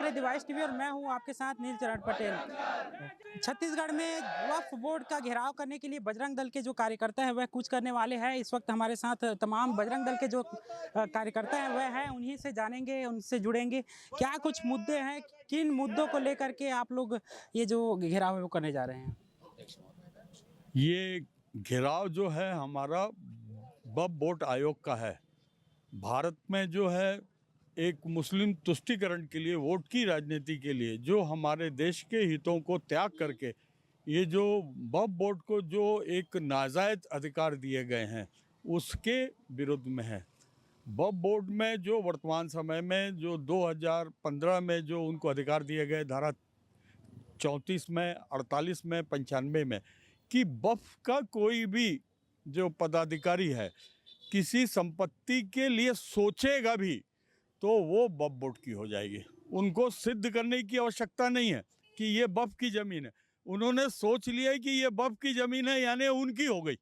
देख रहे दिवाइस टीवी और मैं हूं आपके साथ नील चरण पटेल। छत्तीसगढ़ में वक्फ बोर्ड का घेराव करने के लिए बजरंग दल के जो कार्यकर्ता हैं वह कूच करने वाले हैं। इस वक्त हमारे साथ तमाम बजरंग दल के जो कार्यकर्ता हैं वह हैं, उन्हीं से जानेंगे, उनसे जुड़ेंगे। क्या कुछ मुद्दे हैं, किन मुद्दों को लेकर के आप लोग ये जो घेराव है वो करने जा रहे हैं? ये घेराव जो है हमारा वक्फ बोर्ड आयोग का है। भारत में जो है एक मुस्लिम तुष्टीकरण के लिए, वोट की राजनीति के लिए, जो हमारे देश के हितों को त्याग करके ये जो वक्फ बोर्ड को जो एक नाजायज अधिकार दिए गए हैं उसके विरुद्ध में है। वक्फ बोर्ड में जो वर्तमान समय में जो 2015 में जो उनको अधिकार दिए गए, धारा 34 में, 48 में, 95 में, कि वक्फ का कोई भी जो पदाधिकारी है किसी संपत्ति के लिए सोचेगा भी तो वो वक्फ बोर्ड की हो जाएगी। उनको सिद्ध करने की आवश्यकता नहीं है कि ये वक्फ की ज़मीन है। उन्होंने सोच लिया कि ये वक्फ की ज़मीन है, यानी उनकी हो गई।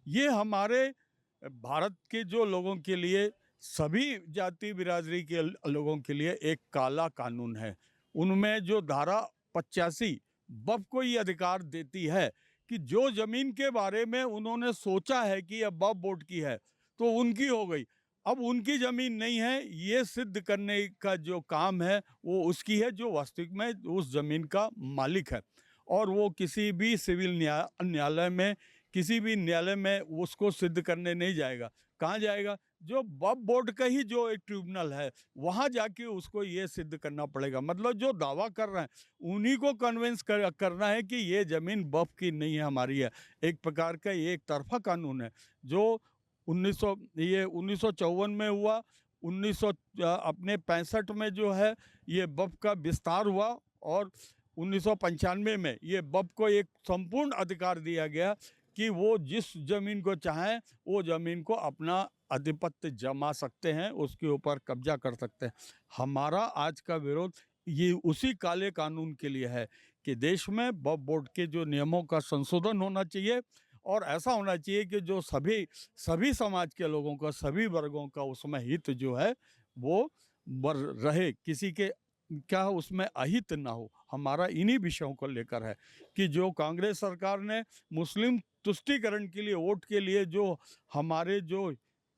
ये हमारे भारत के जो लोगों के लिए, सभी जाति बिरादरी के लोगों के लिए एक काला कानून है। उनमें जो धारा 85 वक्फ को ये अधिकार देती है कि जो ज़मीन के बारे में उन्होंने सोचा है कि यह वक्फ बोर्ड की है तो उनकी हो गई। अब उनकी ज़मीन नहीं है, ये सिद्ध करने का जो काम है वो उसकी है जो वास्तविक में उस ज़मीन का मालिक है। और वो किसी भी सिविल न्यायालय में, किसी भी न्यायालय में उसको सिद्ध करने नहीं जाएगा। कहाँ जाएगा? जो वक्फ बोर्ड का ही जो एक ट्रिब्यूनल है वहाँ जाके उसको ये सिद्ध करना पड़ेगा। मतलब जो दावा कर रहे हैं उन्हीं को कन्विंस करना है कि ये ज़मीन वक्फ की नहीं है, हमारी है। एक प्रकार का ये एक तरफा कानून है जो 1954 में हुआ, 1965 में जो है ये वक्फ का विस्तार हुआ और 1995 में ये वक्फ को एक संपूर्ण अधिकार दिया गया कि वो जिस ज़मीन को चाहें वो ज़मीन को अपना आधिपत्य जमा सकते हैं, उसके ऊपर कब्जा कर सकते हैं। हमारा आज का विरोध ये उसी काले कानून के लिए है कि देश में वक्फ बोर्ड के जो नियमों का संशोधन होना चाहिए और ऐसा होना चाहिए कि जो सभी समाज के लोगों का, सभी वर्गों का उसमें हित जो है वो रहे, किसी के क्या उसमें अहित ना हो। हमारा इन्हीं विषयों को लेकर है कि जो कांग्रेस सरकार ने मुस्लिम तुष्टीकरण के लिए, वोट के लिए जो हमारे जो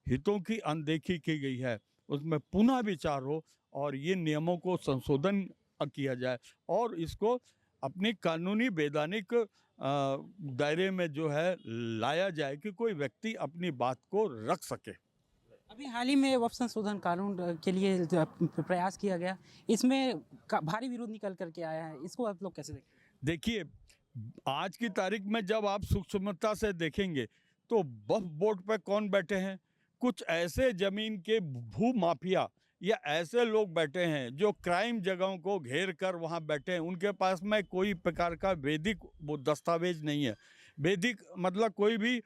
हितों की अनदेखी की गई है उसमें पुनः विचार हो और ये नियमों को संशोधन किया जाए और इसको अपनी कानूनी वैधानिक दायरे में जो है लाया जाए कि कोई व्यक्ति अपनी बात को रख सके। अभी हाल ही में वक्फ संशोधन कानून के लिए प्रयास किया गया, इसमें भारी विरोध निकल करके आया है, इसको आप लोग कैसे देखते हैं? देखिए, आज की तारीख में जब आप सूक्ष्मता से देखेंगे तो वक्फ बोर्ड पर कौन बैठे हैं? कुछ ऐसे ज़मीन के भू माफिया या ऐसे लोग बैठे हैं जो क्राइम जगहों को घेर कर वहाँ बैठे हैं। उनके पास में कोई प्रकार का वैधिक वो दस्तावेज नहीं है। वैधिक मतलब कोई भी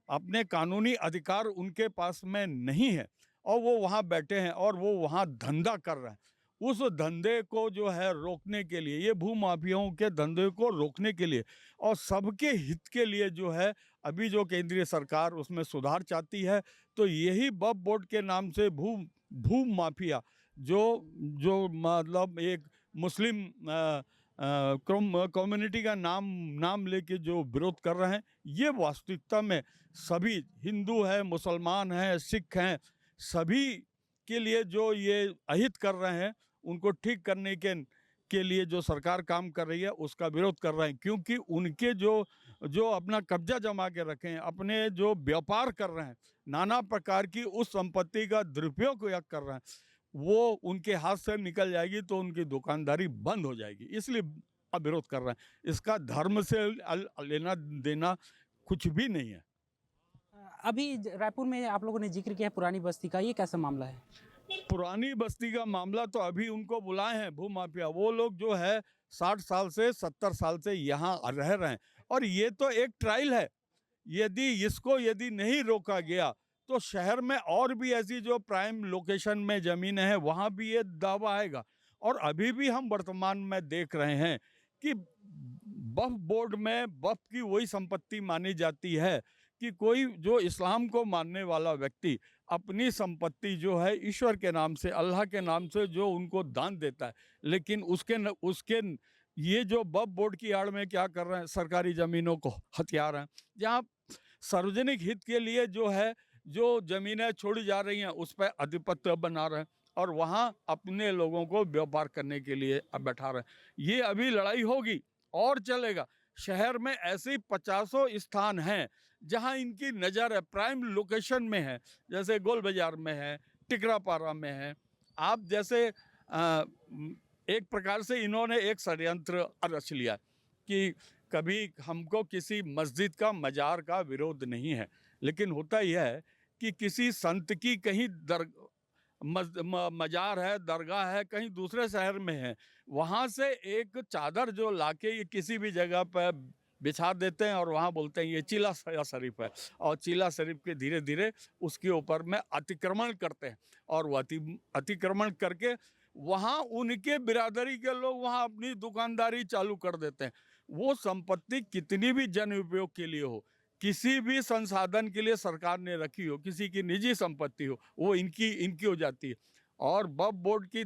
अपने कानूनी अधिकार उनके पास में नहीं है और वो वहाँ बैठे हैं और वो वहाँ धंधा कर रहे हैं। उस धंधे को जो है रोकने के लिए, ये भूमाफियाओं के धंधे को रोकने के लिए और सबके हित के लिए जो है अभी जो केंद्रीय सरकार उसमें सुधार चाहती है, तो यही वक्फ बोर्ड के नाम से भू माफिया जो मतलब एक मुस्लिम कम्युनिटी का नाम लेके जो विरोध कर रहे हैं, ये वास्तविकता में सभी हिंदू है, मुसलमान हैं, सिख हैं, सभी के लिए जो ये अहित कर रहे हैं उनको ठीक करने के लिए जो सरकार काम कर रही है उसका विरोध कर रहे हैं। क्योंकि उनके जो अपना कब्जा जमा के रखे हैं, अपने जो व्यापार कर रहे हैं, नाना प्रकार की उस संपत्ति का दुरुपयोग कर रहे हैं, वो उनके हाथ से निकल जाएगी तो उनकी दुकानदारी बंद हो जाएगी, इसलिए अब विरोध कर रहे हैं। इसका धर्म से लेना देना कुछ भी नहीं है। अभी रायपुर में आप लोगों ने जिक्र किया है पुरानी बस्ती का, ये कैसा मामला है? पुरानी बस्ती का मामला तो अभी उनको बुलाए हैं भूमाफिया, वो लोग जो है 60 साल से 70 साल से यहाँ रह रहे हैं और ये तो एक ट्रायल है। यदि नहीं रोका गया तो शहर में और भी ऐसी जो प्राइम लोकेशन में ज़मीनें हैं वहाँ भी ये दावा आएगा। और अभी भी हम वर्तमान में देख रहे हैं कि वक्फ बोर्ड में वक्फ की वही संपत्ति मानी जाती है कि कोई जो इस्लाम को मानने वाला व्यक्ति अपनी संपत्ति जो है ईश्वर के नाम से, अल्लाह के नाम से जो उनको दान देता है, लेकिन उसके ये जो वक्फ बोर्ड की आड़ में क्या कर रहे हैं, सरकारी ज़मीनों को हथिया रहे हैं। जहाँ सार्वजनिक हित के लिए जो है जो ज़मीनें छोड़ी जा रही हैं उस पर आधिपत्य बना रहे हैं और वहाँ अपने लोगों को व्यापार करने के लिए अब बैठा रहे हैं। ये अभी लड़ाई होगी और चलेगा। शहर में ऐसे 50 स्थान हैं जहां इनकी नज़र है, प्राइम लोकेशन में है, जैसे गोल बाजार में है, टिकरापारा में है। आप जैसे एक प्रकार से इन्होंने एक षड्यंत्र रच लिया कि कभी हमको किसी मस्जिद का, मजार का विरोध नहीं है, लेकिन होता यह है कि किसी संत की कहीं मजार है, दरगाह है, कहीं दूसरे शहर में है, वहाँ से एक चादर जो लाके ये किसी भी जगह पर बिछा देते हैं और वहाँ बोलते हैं ये चिला शरीफ है, और चिला शरीफ के धीरे धीरे उसके ऊपर में अतिक्रमण करते हैं और वो अतिक्रमण करके वहाँ उनके बिरादरी के लोग वहाँ अपनी दुकानदारी चालू कर देते हैं। वो संपत्ति कितनी भी जन उपयोग के लिए हो, किसी भी संसाधन के लिए सरकार ने रखी हो, किसी की निजी संपत्ति हो, वो इनकी हो जाती है। और वक्फ बोर्ड की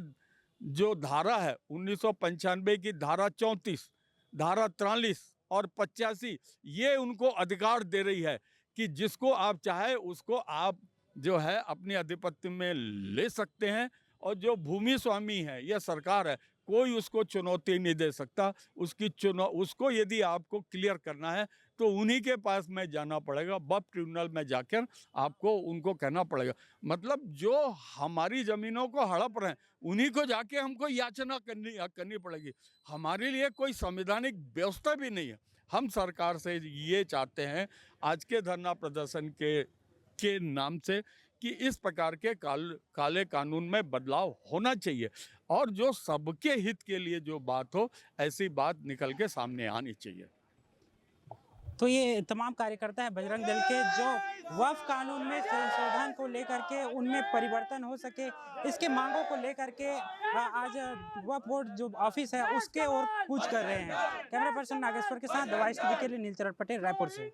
जो धारा है 1995 की धारा 34, धारा 43 और 85, ये उनको अधिकार दे रही है कि जिसको आप चाहे उसको आप जो है अपने आधिपत्य में ले सकते हैं, और जो भूमि स्वामी है या सरकार है, कोई उसको चुनौती नहीं दे सकता। उसको यदि आपको क्लियर करना है तो उन्हीं के पास में जाना पड़ेगा, वक्फ ट्रिब्यूनल में जाकर आपको उनको कहना पड़ेगा। मतलब जो हमारी ज़मीनों को हड़प रहे हैं उन्हीं को जाके हमको याचना करनी पड़ेगी। हमारे लिए कोई संवैधानिक व्यवस्था भी नहीं है। हम सरकार से ये चाहते हैं आज के धरना प्रदर्शन के नाम से कि इस प्रकार के काले कानून में बदलाव होना चाहिए और जो सबके हित के लिए जो बात हो, ऐसी बात निकल के सामने आनी चाहिए। तो ये तमाम कार्यकर्ता है बजरंग दल के जो वक्फ कानून में संशोधन को लेकर के उनमें परिवर्तन हो सके, इसके मांगों को लेकर के आज वक्फ बोर्ड जो ऑफिस है उसके ओर कूच कर रहे हैं। कैमरा पर्सन नागेश्वर के साथ द वॉइस टीवी के लिए नीलचरण पटेल, रायपुर से।